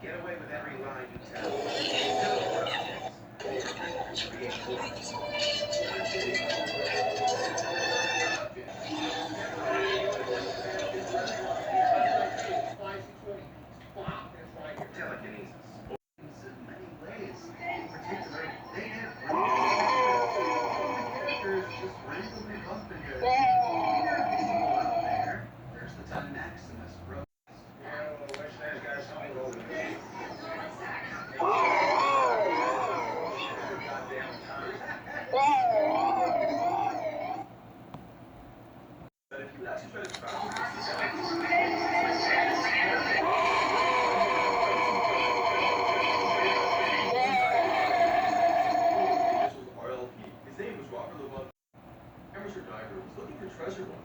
Get away with every lie you tell. Tell projects. Create movies. Telekinesis. In many ways. In particular, they have characters just randomly bump into weird people out there. There's the time Maximus wrote. But if you actually try to RLP. His name was Robert Lewis. Amateur diver was looking for treasure one.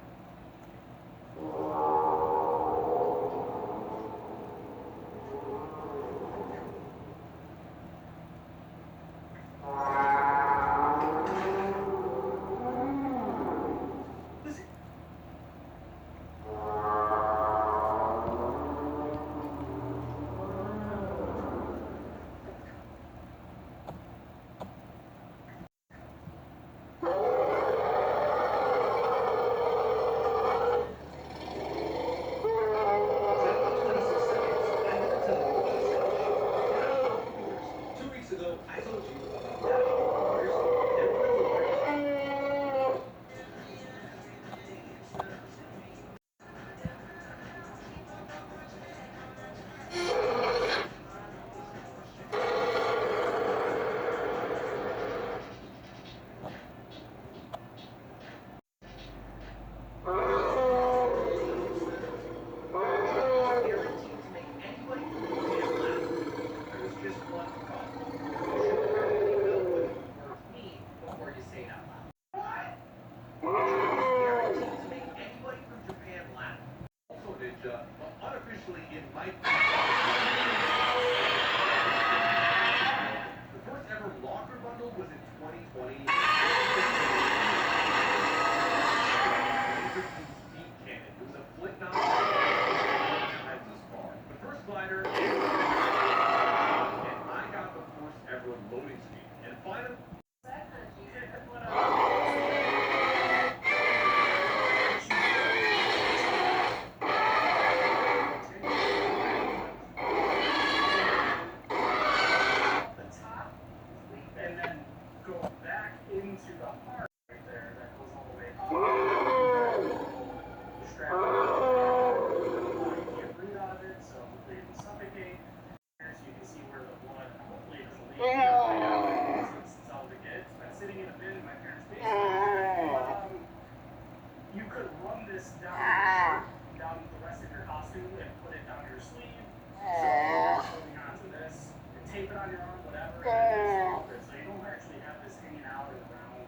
Unofficially, it might be the first ever locker bundle was in 2020. Deep cannon. It was a flick knock. Times as far. The first glider, and I got the first ever loading speed. And finally. Into the heart right there that goes all the way up. The strap you can't breathe out of it, so hopefully it will suffocate. So you can see where the blood hopefully doesn't leak. Since I was a kid, it's been sitting in a bin in my parents' basement. You could run this down the rest of your costume and put it down your sleeve. So holding on to this and tape it on your arm, whatever, and so you don't actually have this hanging out and around.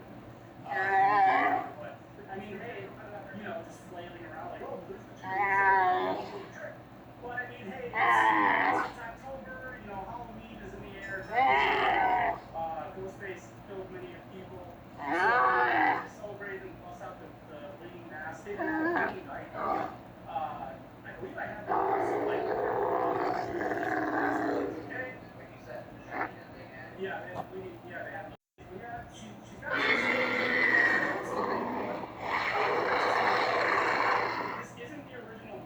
But I mean, hey, you know, just flailing around like, oh, there's the trick. But I mean, hey, it's October, you know, Halloween is in the air. Ghostface killed many people. Celebrated and bust out the leading mask. They did a leading night. I believe I had some like okay. Like you said, yeah, they had. Yeah, she's got. This isn't the original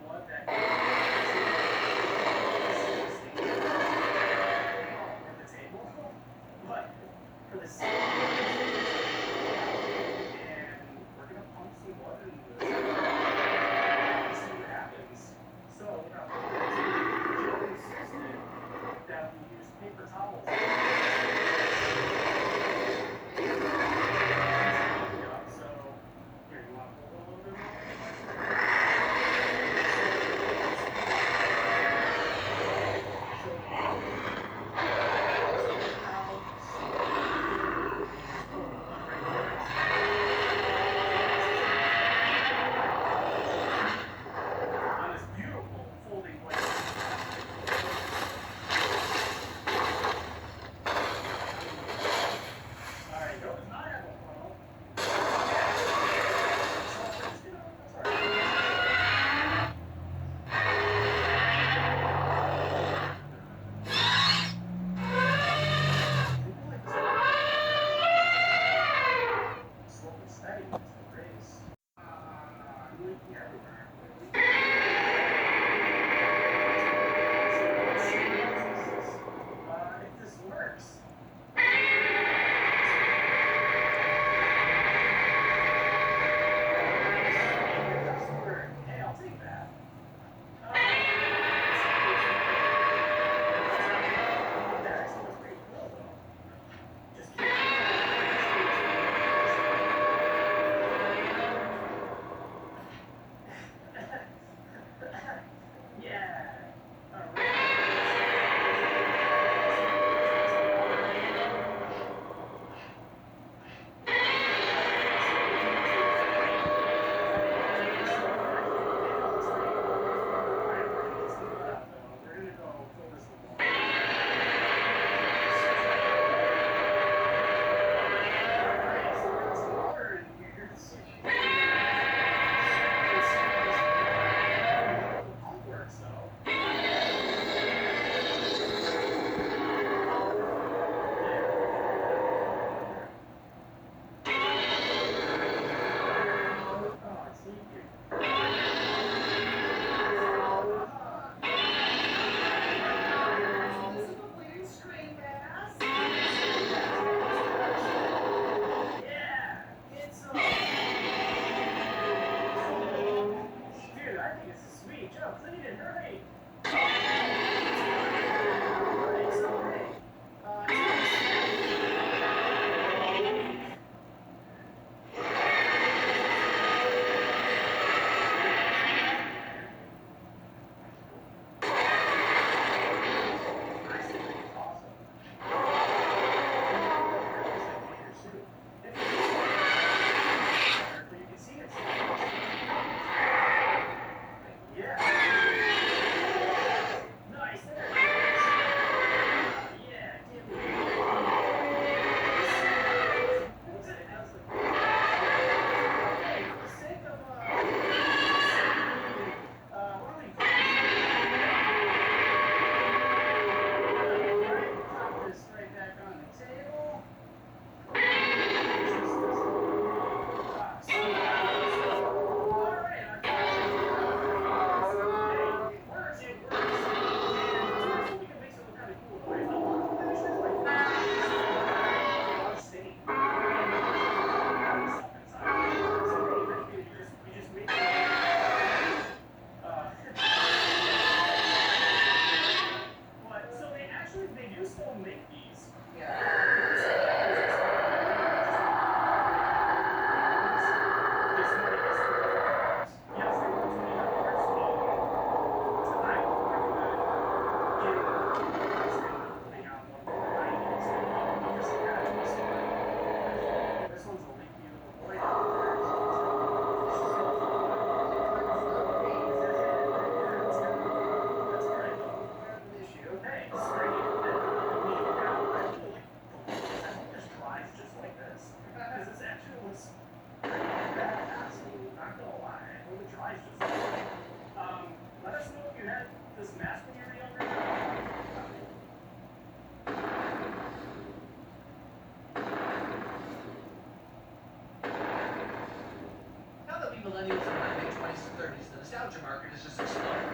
nostalgia market is just exploding.